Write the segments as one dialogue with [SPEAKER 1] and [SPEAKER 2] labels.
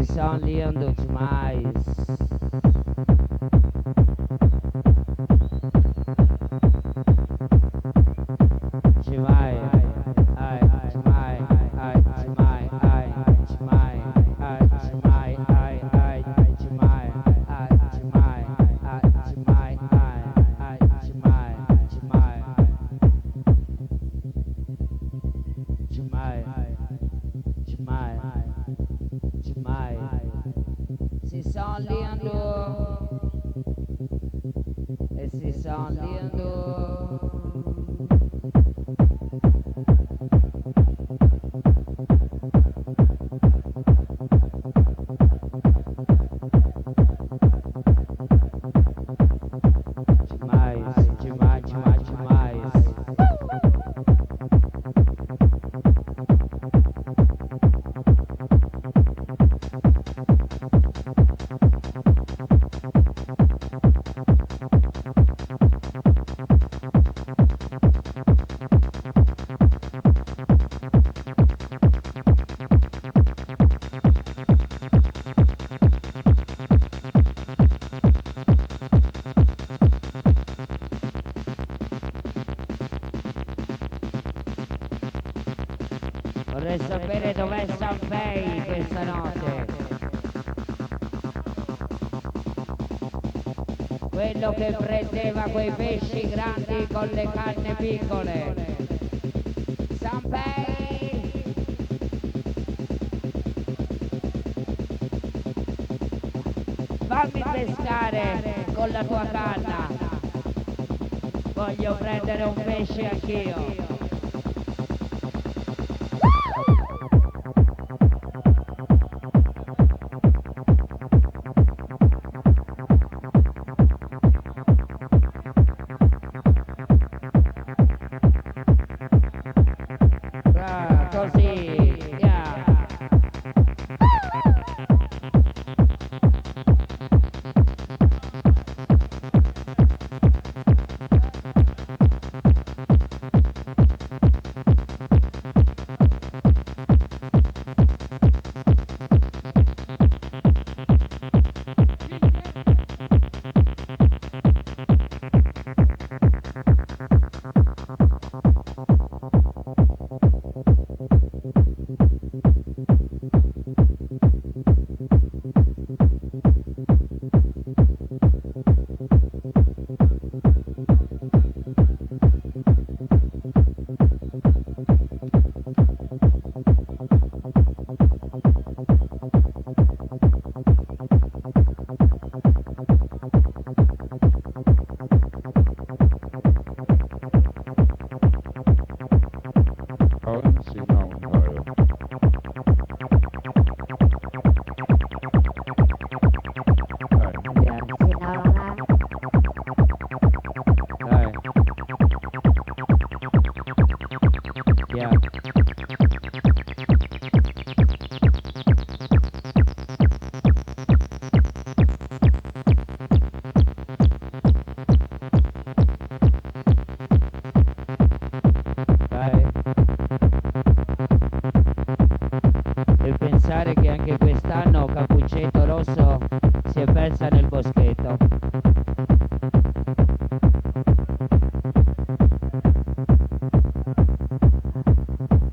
[SPEAKER 1] son lindo demais. Demais, ai, demais, ai, demais, ai, demais, ai, demais, ai, demais, ai, demais, ai, demais, ai, demais, demais, demais, demais, se são lindo, esse são lindo. Vorrei sapere dov'è Sanpei questa notte. Quello che prendeva quei pesci grandi con le canne piccole. Sanpei! Fammi pescare con la tua canna. Voglio prendere un pesce anch'io.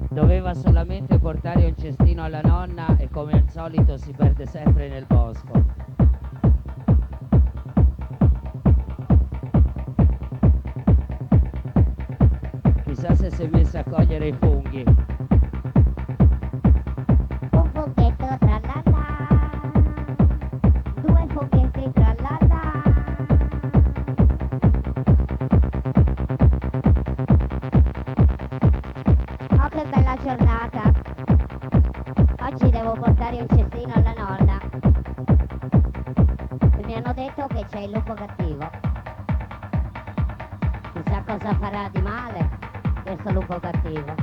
[SPEAKER 1] Doveva solamente portare un cestino alla nonna e come al solito si perde sempre nel bosco. Chissà se si è messa a cogliere i funghi.
[SPEAKER 2] Un funghetto tra la la, due funghetti tra la la. Oh, che bella giornata. Oggi devo portare un cestino alla nonna. E mi hanno detto che c'è il lupo cattivo. Chissà cosa farà di male questo lupo cattivo.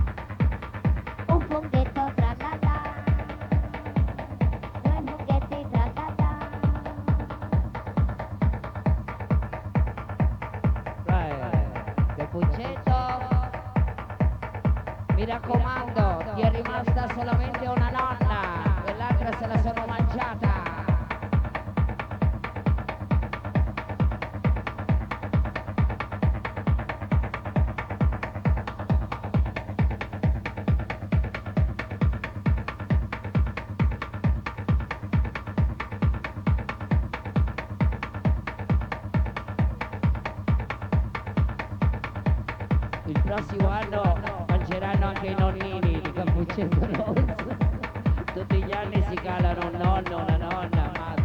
[SPEAKER 2] Un funghetto tra la la, due funghetti tra la
[SPEAKER 1] la. Cappuccetto, mi raccomando, ti è rimasta solamente una nonna, quell'altra se la sono mangiata. anche i nonnini di Cappuccetto Rosso. Tutti gli anni si calano un nonno, una nonna, mazza.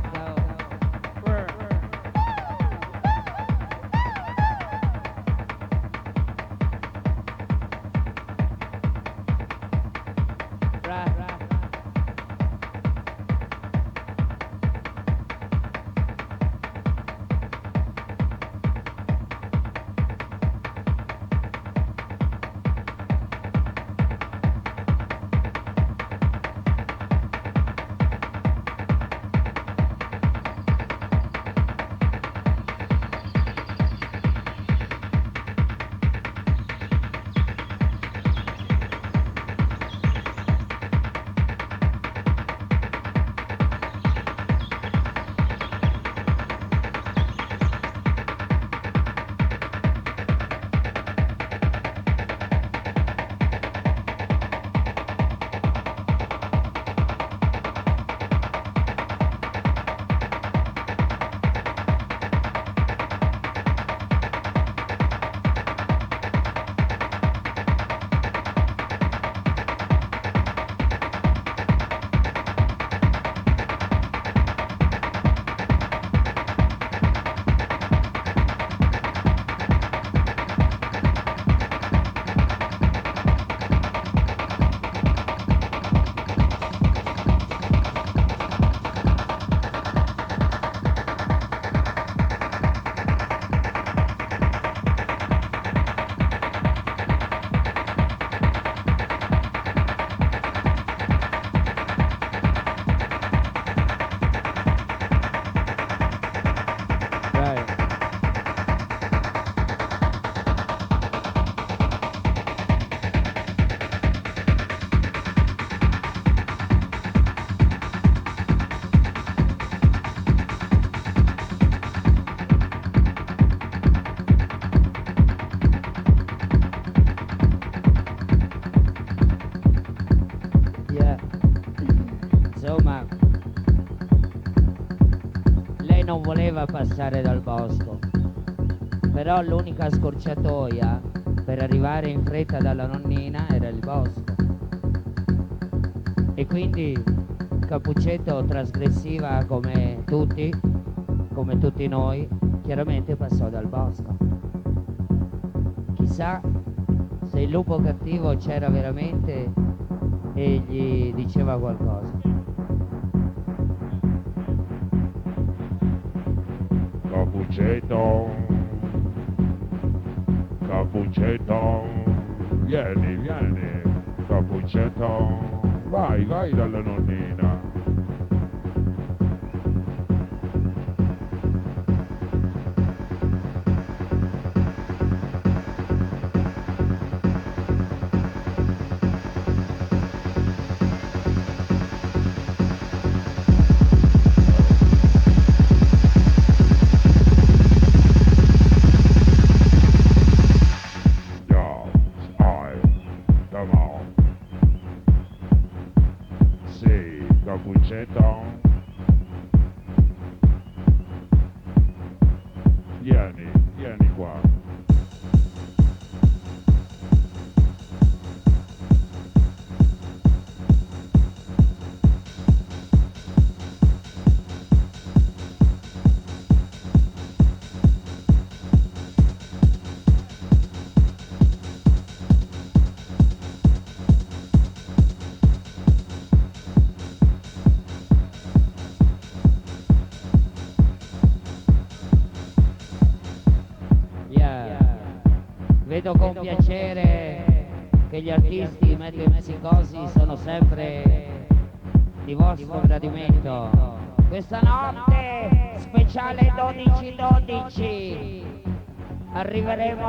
[SPEAKER 1] Insomma, lei non voleva passare dal bosco, però l'unica scorciatoia per arrivare in fretta dalla nonnina era il bosco. E quindi Cappuccetto trasgressiva come tutti noi, chiaramente passò dal bosco. Chissà se il lupo cattivo c'era veramente e gli diceva qualcosa.
[SPEAKER 3] Cappuccetto, Cappuccetto, vieni, Cappuccetto, vai dalla nonnina. Cappuccetto, vieni qua.
[SPEAKER 1] Vedo con piacere che gli artisti metempsicosi sono sempre di vostro gradimento. Questa notte speciale 12-12 arriveremo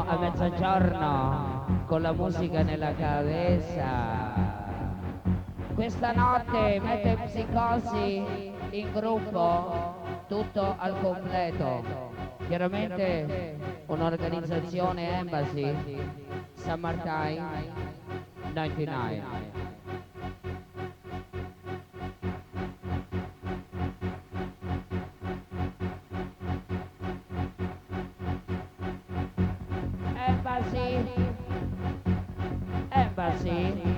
[SPEAKER 1] a mezzogiorno con la musica nella cabeza. Questa notte metempsicosi in gruppo, tutto al completo, chiaramente un'organizzazione Embassy Summertime 99. Embassy, Embassy.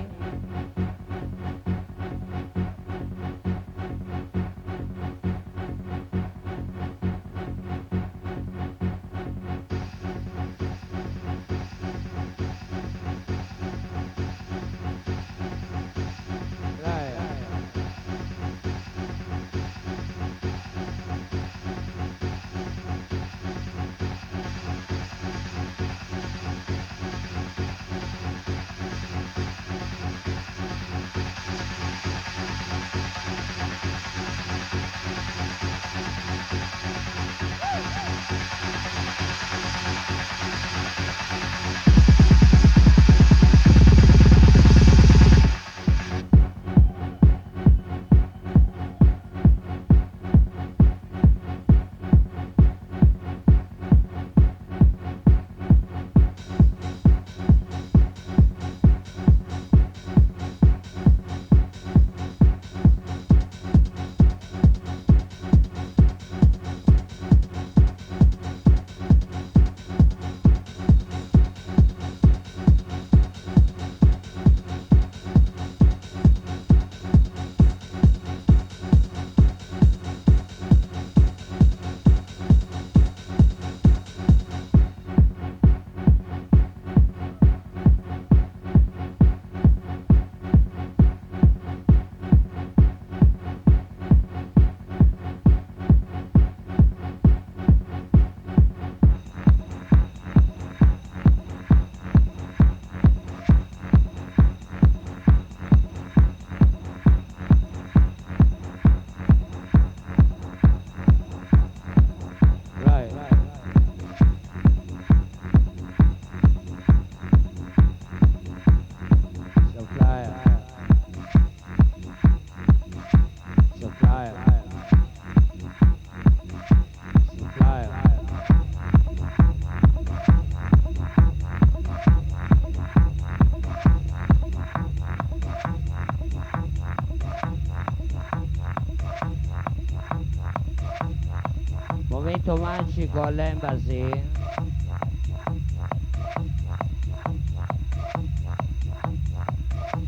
[SPEAKER 1] Momento magico all'Embassy.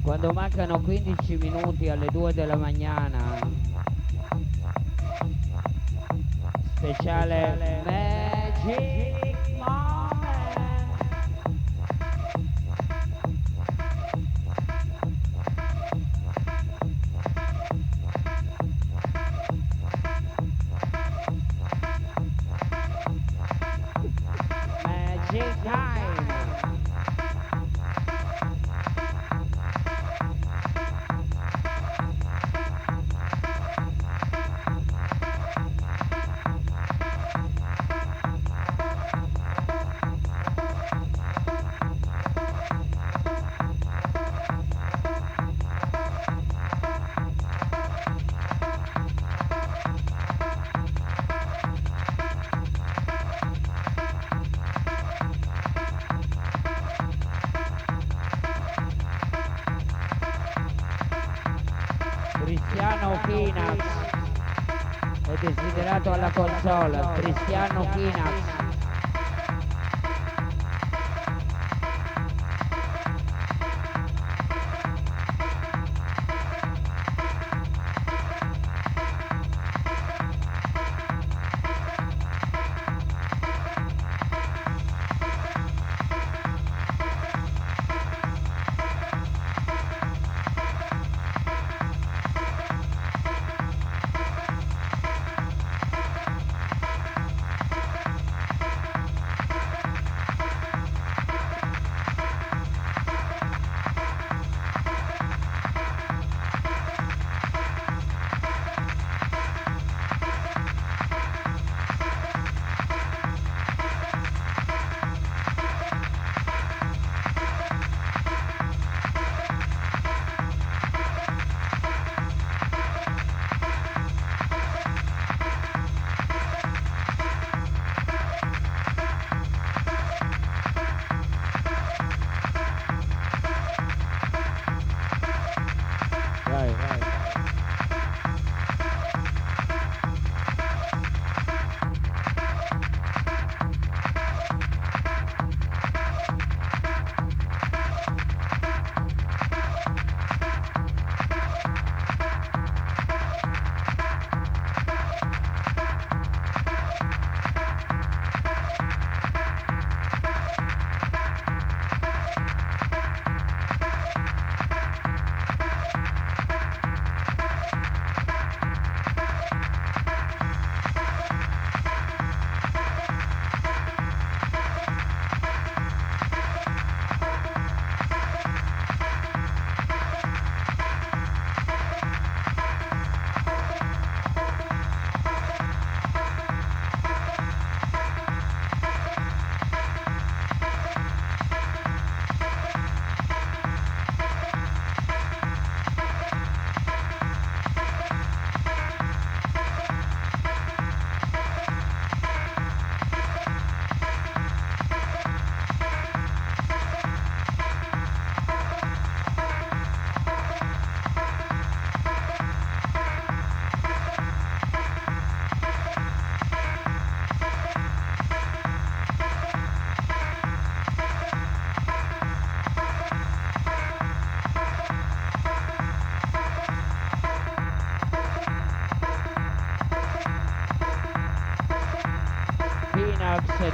[SPEAKER 1] Quando mancano 15 minuti alle 2 della mattina, speciale Magic Moment. Magic time. Cristiano Pinax è desiderato alla console. Cristiano Pinax.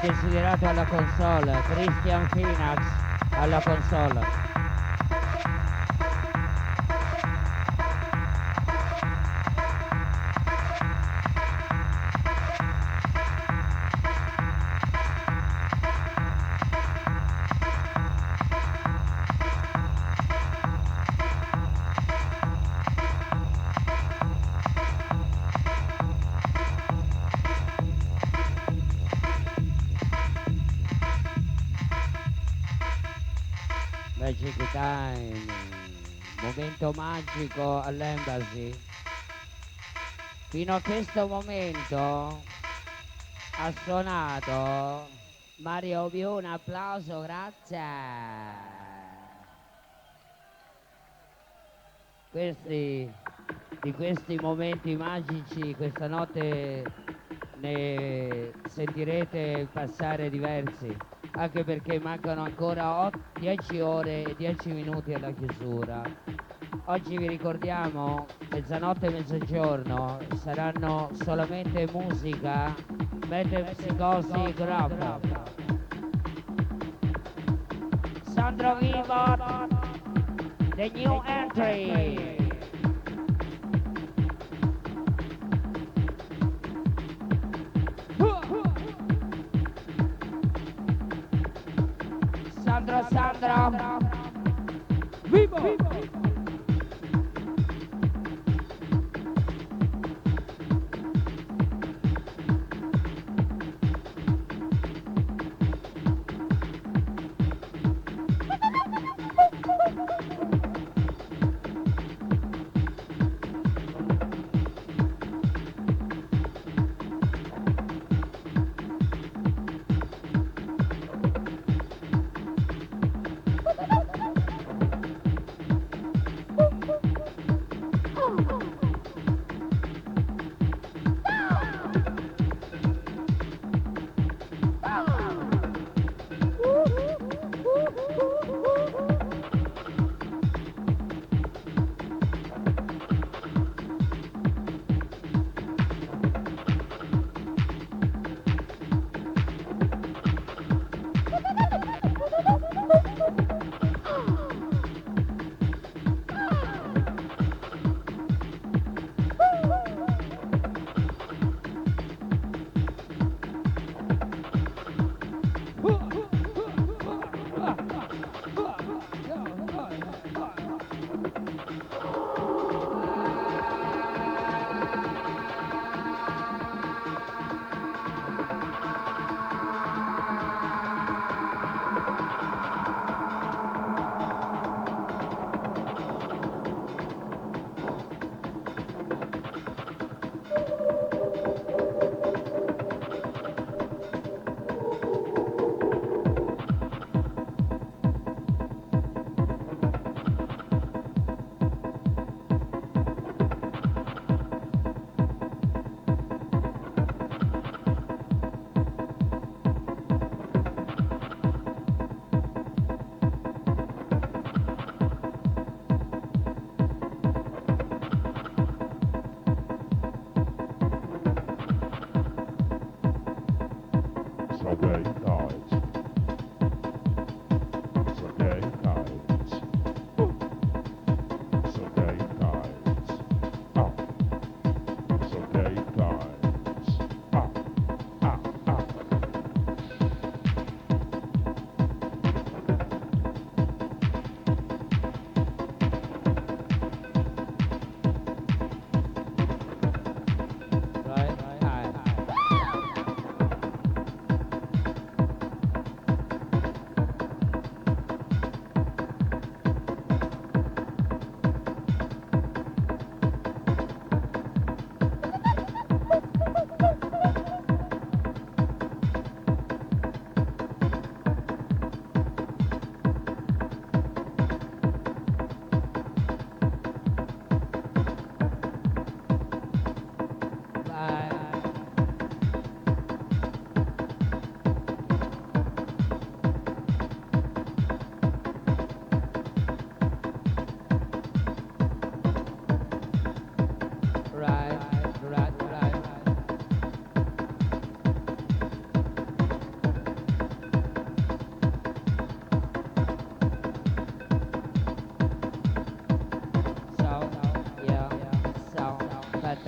[SPEAKER 1] desiderato alla console, Christian Finax alla console. Magic Time, momento magico all'Embassy. Fino a questo momento ha suonato Mario Più, un applauso, grazie. Di questi momenti magici questa notte ne sentirete passare diversi, anche perché mancano ancora 10 ore e 10 minuti alla chiusura. Oggi vi ricordiamo, mezzanotte e mezzogiorno saranno solamente musica, metempsicosi, grappa. Sandro Vibot, the new entry. Sandro, Vibot.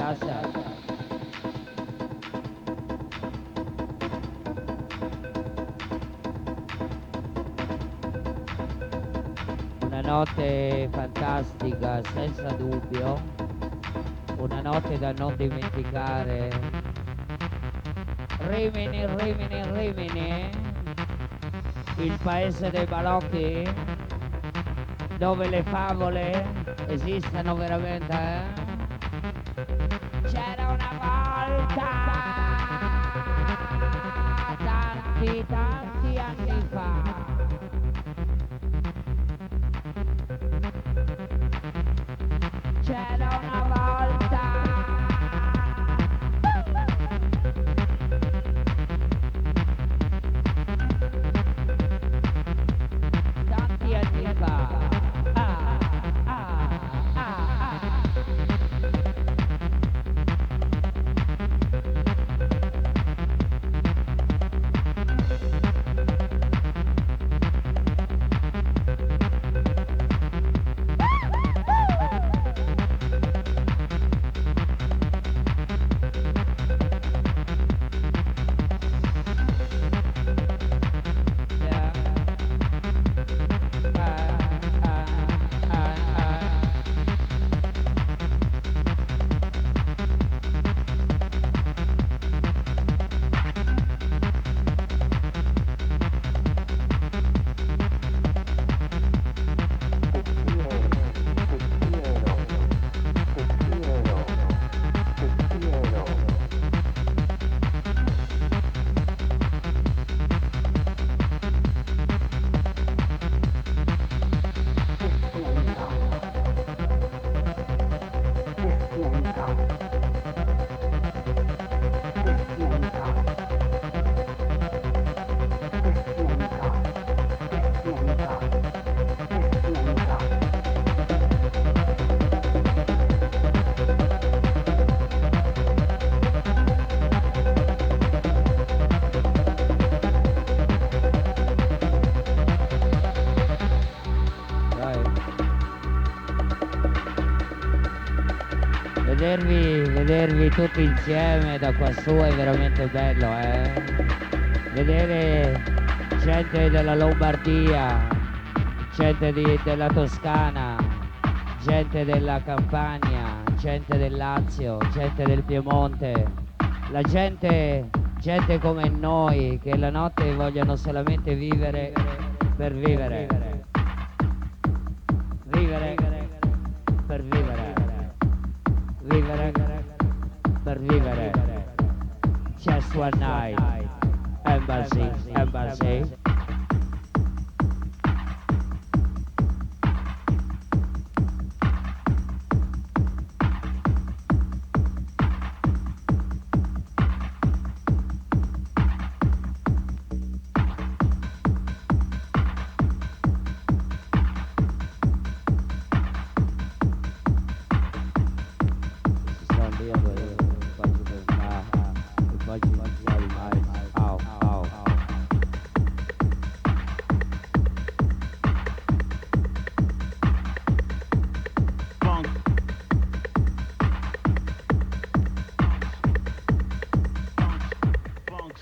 [SPEAKER 1] tassa. Una notte fantastica, senza dubbio, una notte da non dimenticare. Rimini, Rimini, Rimini, il paese dei balocchi, dove le favole esistono veramente, eh? C'era una volta, tanti, tanti anni fa. C'era una volta, tanti anni fa. Ah, ah, ah, ah. Yeah. Dai. Vedervi tutti insieme da quassù è veramente bello, eh? Vedere gente della Lombardia, gente della Toscana, gente della Campania, gente del Lazio, gente del Piemonte, la gente come noi che la notte vogliono solamente vivere per vivere. Vivere per vivere. Vivere per vivere. Just one night. Embassy, embassy.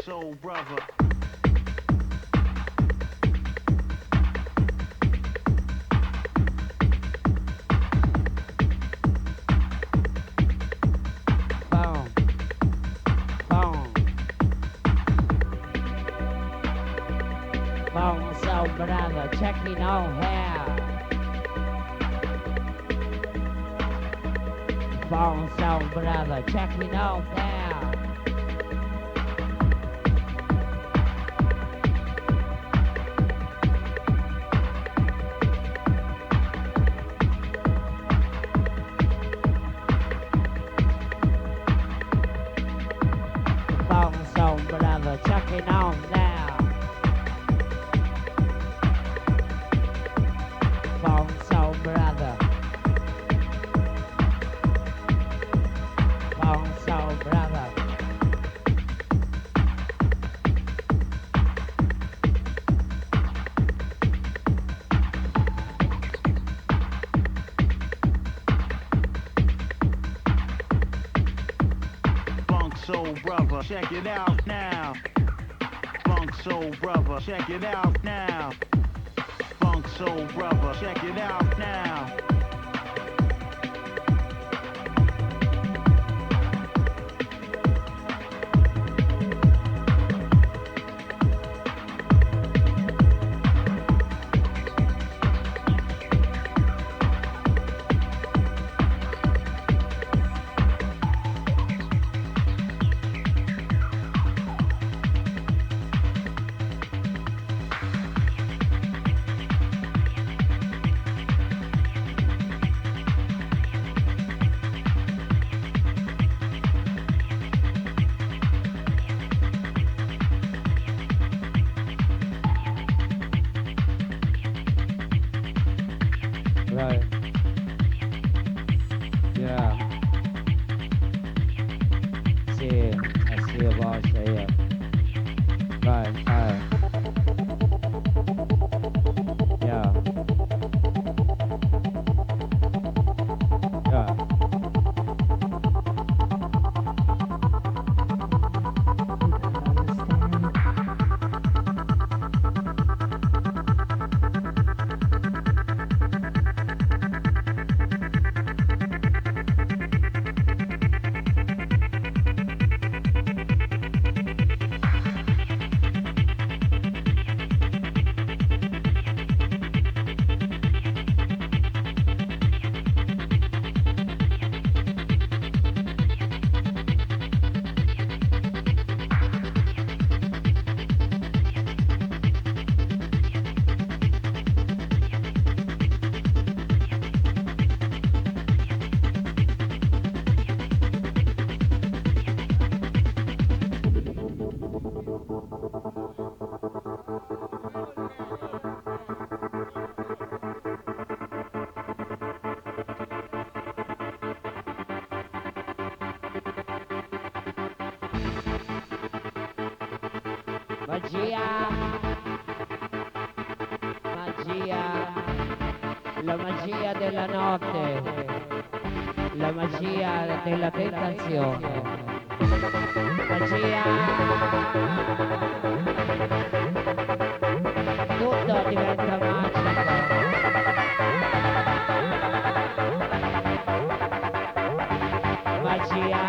[SPEAKER 4] Soul brother.
[SPEAKER 1] Boom, boom, boom, so brother, checking on here. Boom, so brother, checking on there. Brother, checking on now. Phone soul brother. Phone soul brother.
[SPEAKER 4] brother, check it out now. Funk soul brother, check it out now. Funk soul brother, check it out now.
[SPEAKER 1] Right. Yeah. Sì, sì, voce, yeah. Right, yeah. Yeah. Magia, magia, la magia della notte, la magia della tentazione, magia, tutto diventa magico, magia.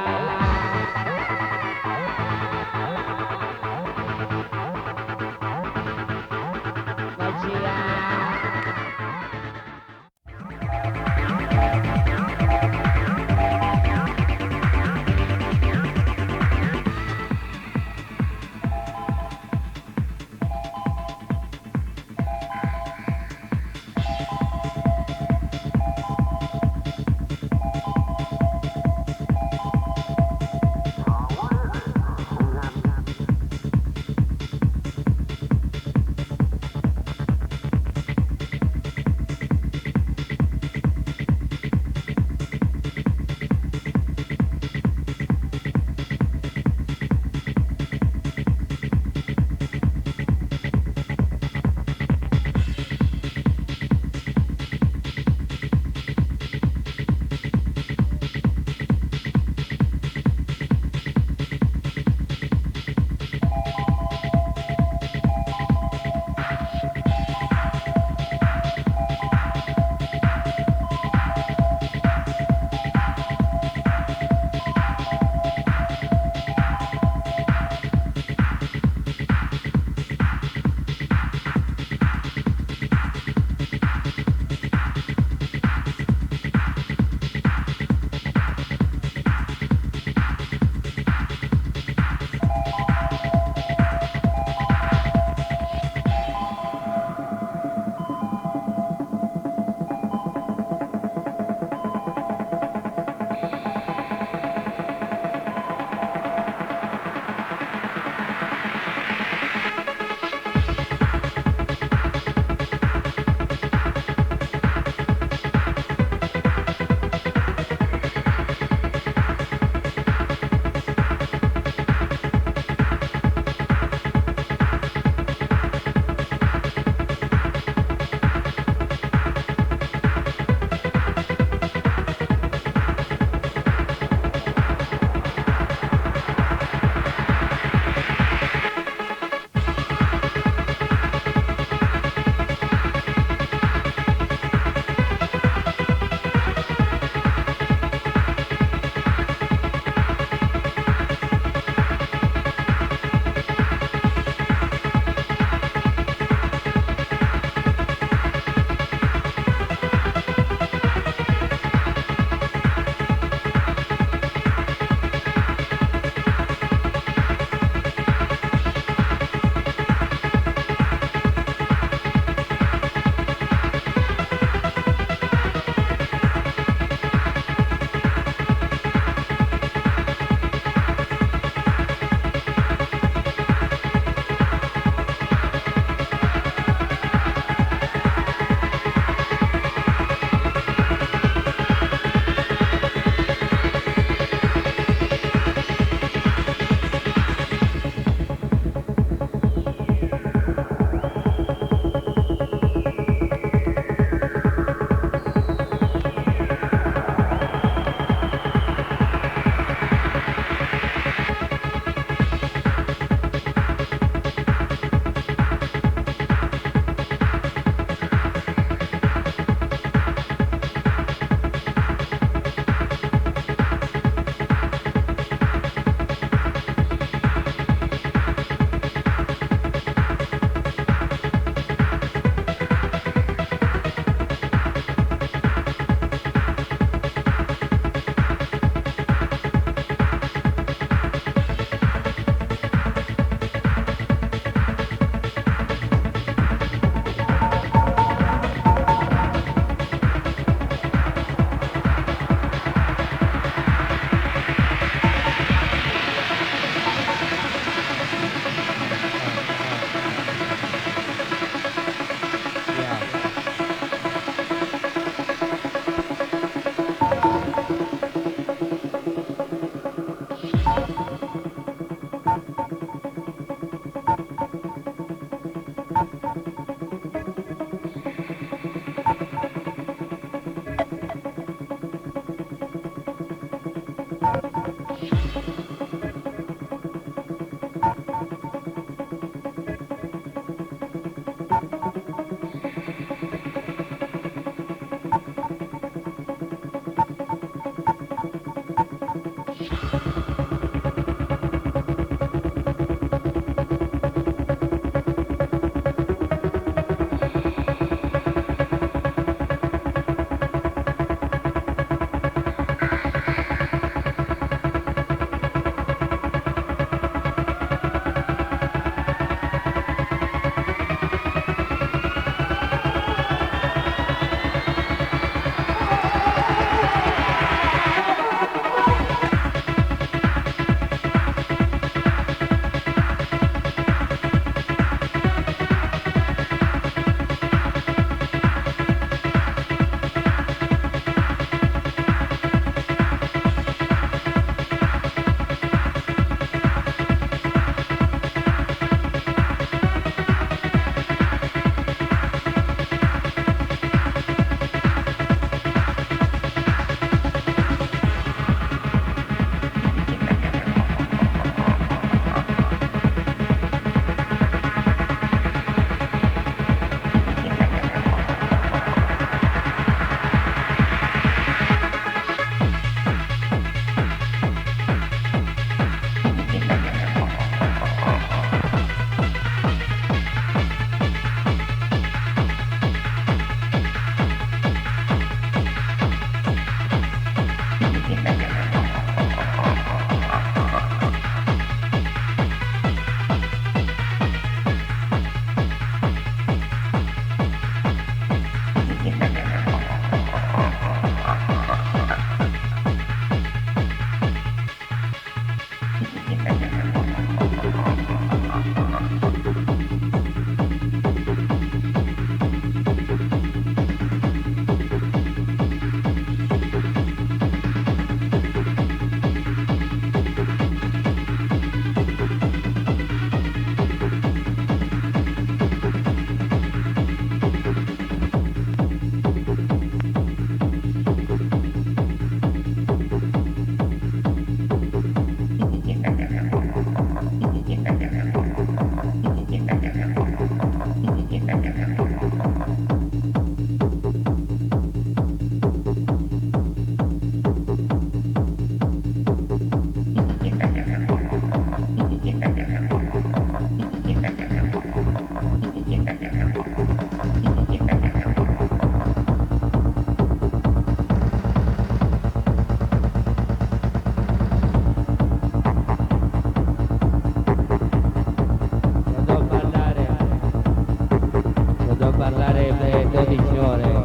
[SPEAKER 1] parlare per 12 ore.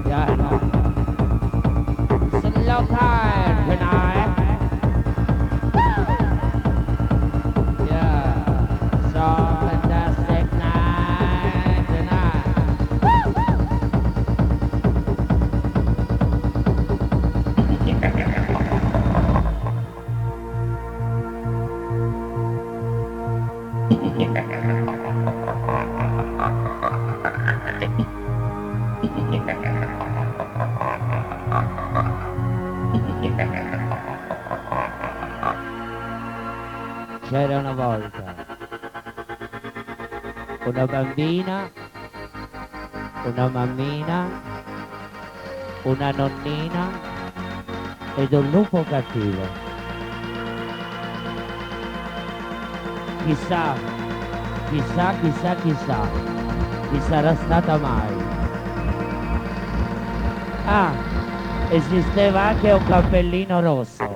[SPEAKER 1] Yeah. Slow time tonight. Yeah. So fantastic night tonight. C'era una volta una bambina, una mammina, una nonnina ed un lupo cattivo. Chissà, chissà, chissà, chissà, chi sarà stata mai. Ah, esisteva anche un cappellino rosso.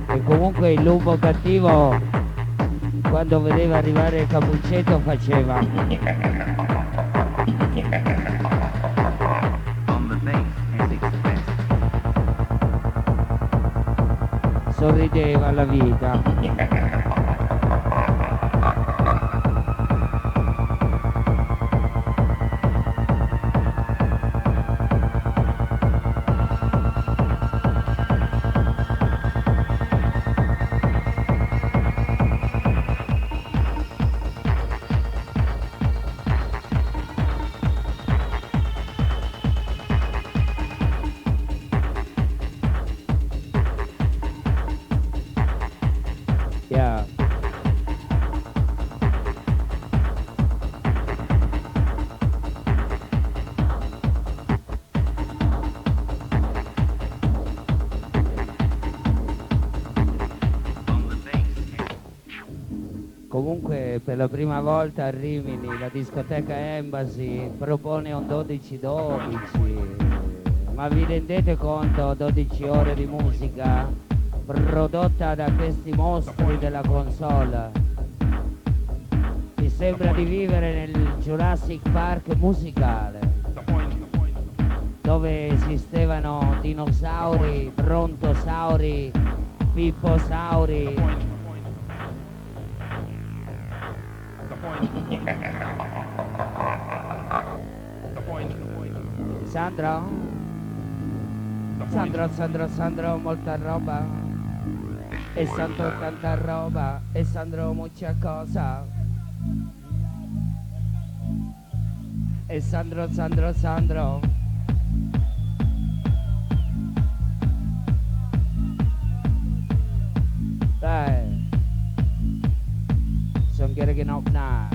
[SPEAKER 1] E comunque il lupo cattivo quando vedeva arrivare il cappuccetto faceva sorrideva alla vita. Yeah. Comunque per la prima volta a Rimini la discoteca Embassy propone un 12-12, ma vi rendete conto? 12 ore di musica prodotta da questi mostri della console. Mi sembra di vivere nel Jurassic Park musicale, dove esistevano dinosauri, brontosauri, pipposauri. Sandro? Sandro, molta roba. E Sandro tanta roba. E Sandro mucha cosa. E Sandro. Dai. Son getting up now.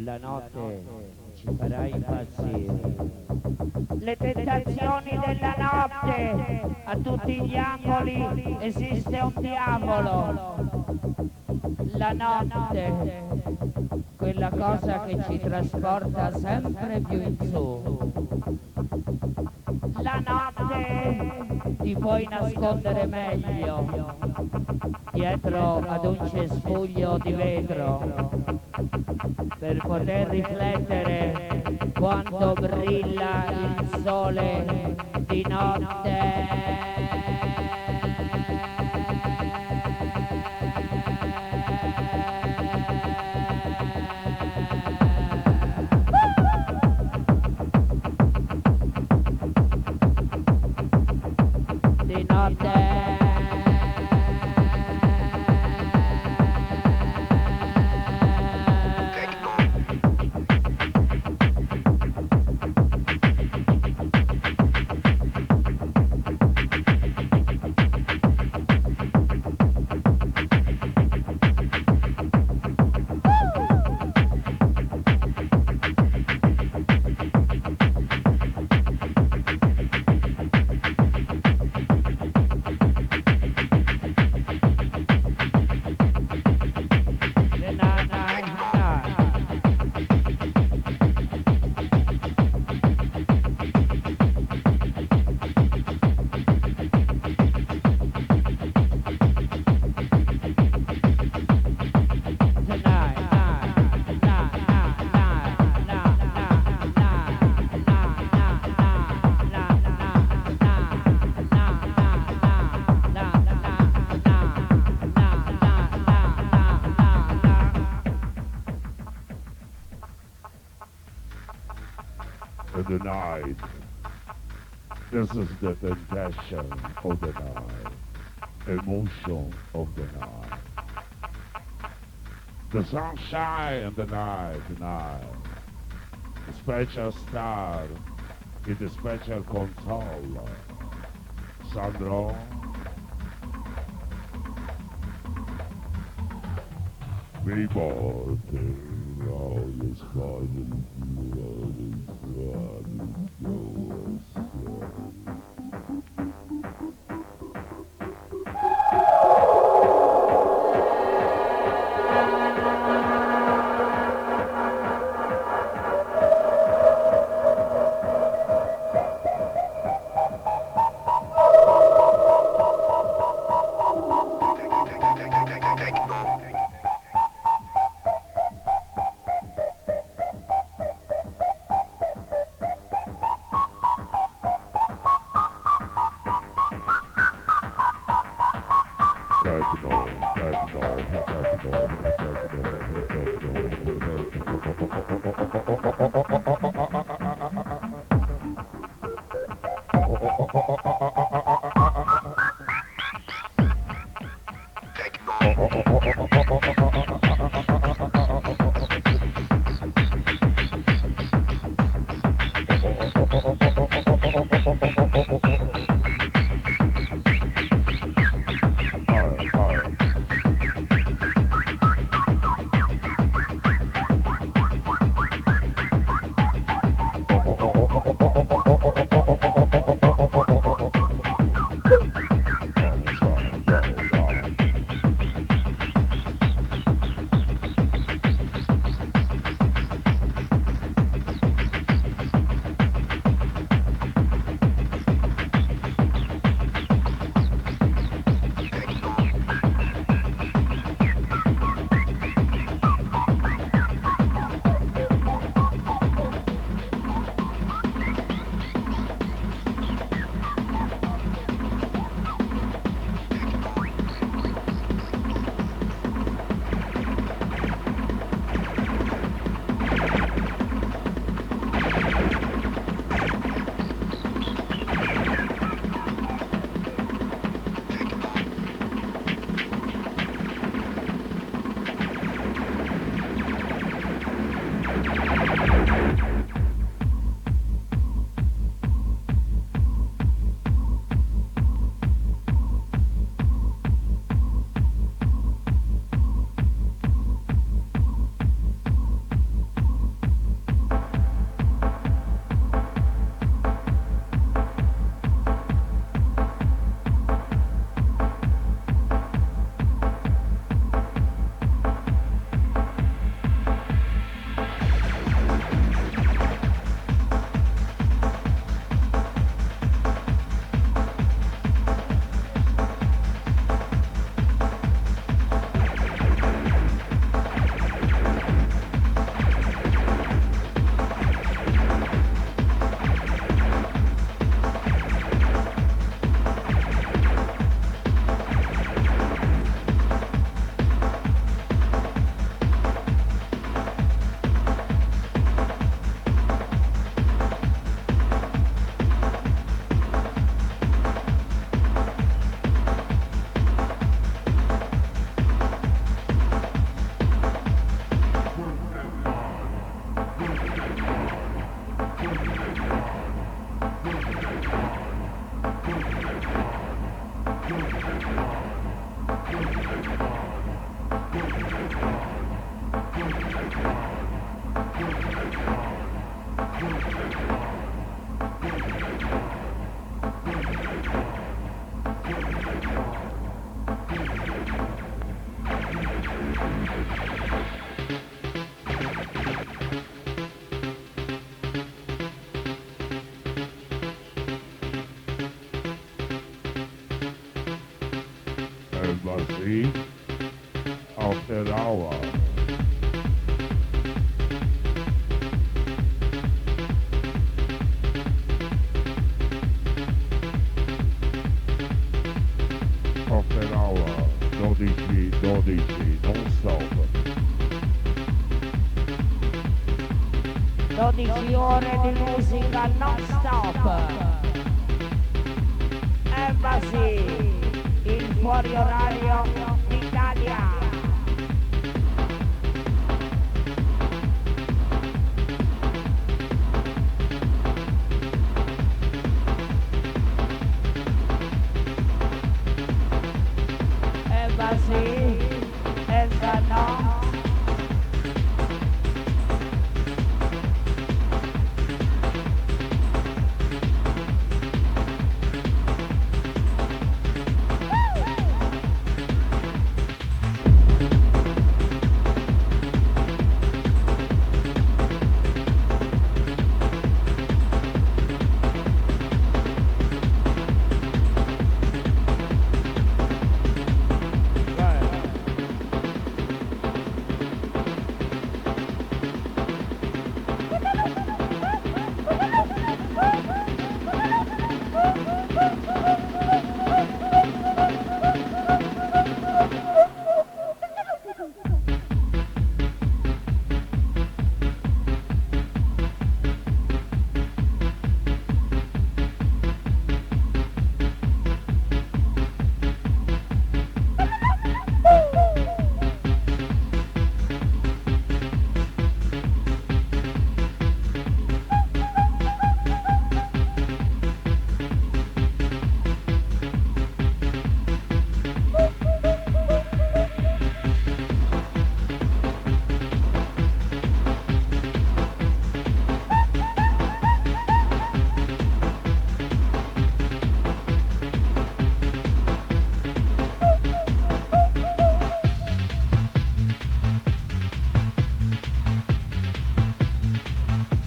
[SPEAKER 1] la notte ci farà impazzire.
[SPEAKER 5] Le tentazioni della notte, a tutti gli angoli esiste un diavolo.
[SPEAKER 1] La notte, quella cosa che ci trasporta sempre più in su.
[SPEAKER 5] La notte
[SPEAKER 1] Ti puoi nascondere meglio dietro ad un cespuglio di vetro per poter riflettere quando brilla il sole di notte. Di notte.
[SPEAKER 3] In the night. This is the temptation of the night, emotion of the night. The sunshine in the night. The special star in the special console. Sandro. Vibot. All this fun Embassy after hour. After hour, 12, non stop.
[SPEAKER 5] 12 ore di musica non stop. Embassy, il fuori orario d'Italia. Embassy, essa no.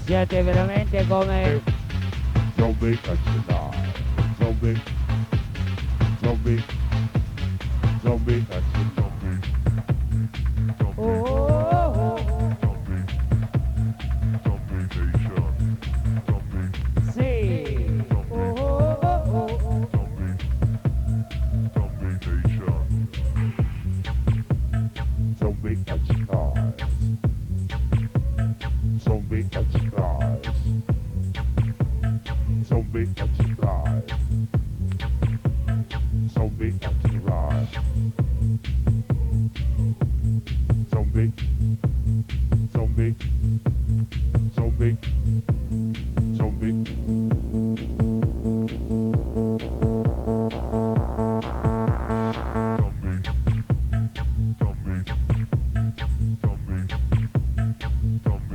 [SPEAKER 5] Siete veramente come
[SPEAKER 3] Zombie nazionale. Zombie. Zombie. Zombie nazionale.
[SPEAKER 5] oh, oh,
[SPEAKER 3] Zombie. Zombie nation. Zombie.
[SPEAKER 5] oh. Sì. Oh, oh, oh, oh.
[SPEAKER 3] Zombie. Zombie nation. Zombie nazionale. Zombie nazionale. Zombie nazionale. Zombie nazionale. Zombie. Zombie. Zombie. Zombie. Zombie. Zombie. Zombie. Zombie nation. Zombie. Zombie. Zombie.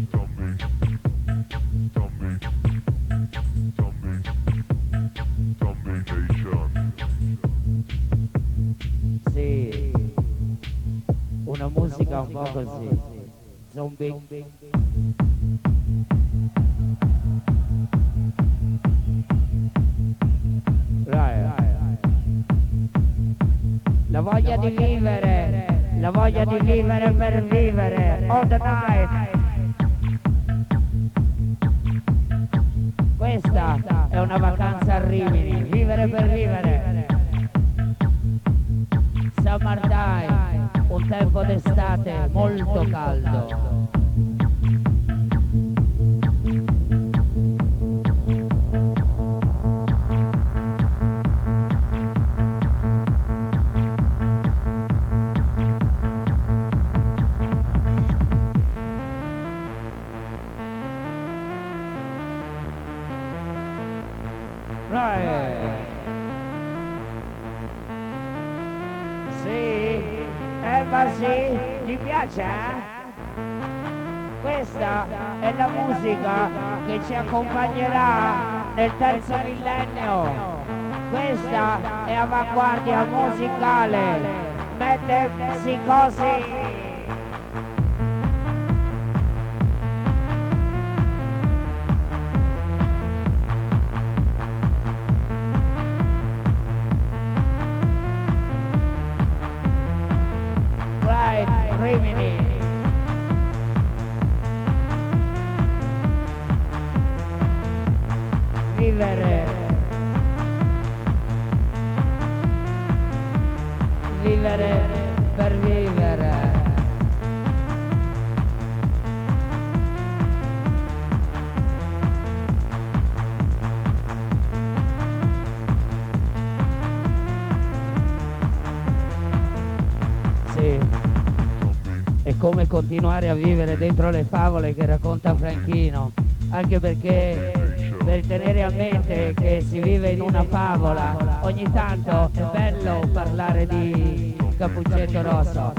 [SPEAKER 3] Zombie nation.
[SPEAKER 5] Sì. Una musica un po' così. Zombie. La voglia di vivere per vivere, all the night. Questa è una vacanza a Rimini, vivere per vivere. Summertime, un tempo d'estate molto caldo. Sì, sì, ti piace? Questa è la musica che ci accompagnerà nel terzo millennio. Questa è avanguardia musicale, metempsicosi.
[SPEAKER 1] come continuare a vivere dentro le favole che racconta Franchino, anche perché per tenere a mente che si vive in una favola, ogni tanto è bello parlare di Cappuccetto Rosso,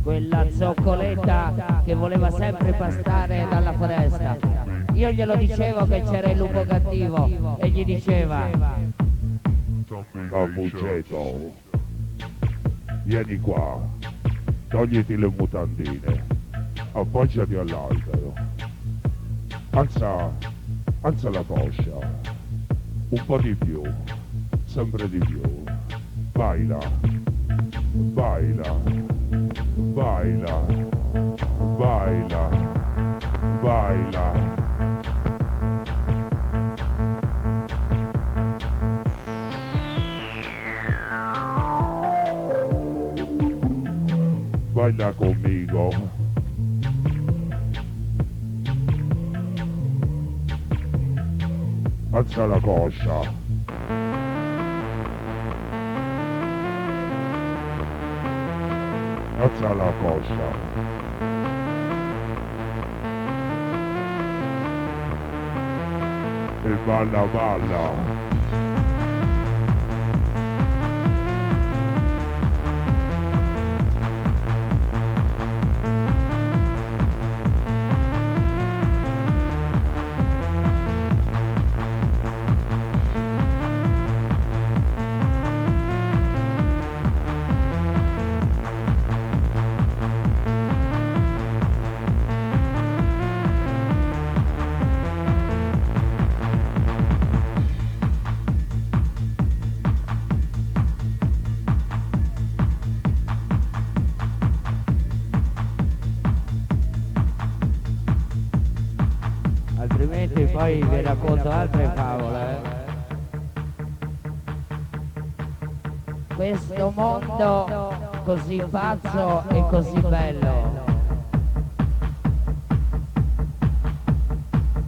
[SPEAKER 1] quella zoccoletta che voleva sempre pastare dalla foresta. Io glielo dicevo che c'era il lupo cattivo e gli diceva:
[SPEAKER 3] Cappuccetto, vieni qua, togliti le mutandine, appoggiati all'albero, alza la coscia, un po' di più, sempre di più, baila, baila, baila, baila, baila. Baila conmigo. Alza la coscia. Alza la coscia. E balla balla.
[SPEAKER 1] altrimenti poi vi racconto altre favole. Questo mondo così pazzo e così bello,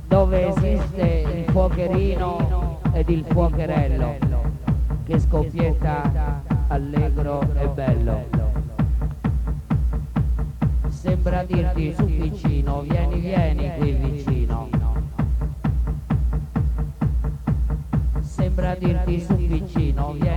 [SPEAKER 1] dove esiste il fuocherino ed il fuocherello che scoppietta allegro e bello. Sembra dirti su vicino, vieni vieni qui vicino. Sembra dirti su vicino, vieni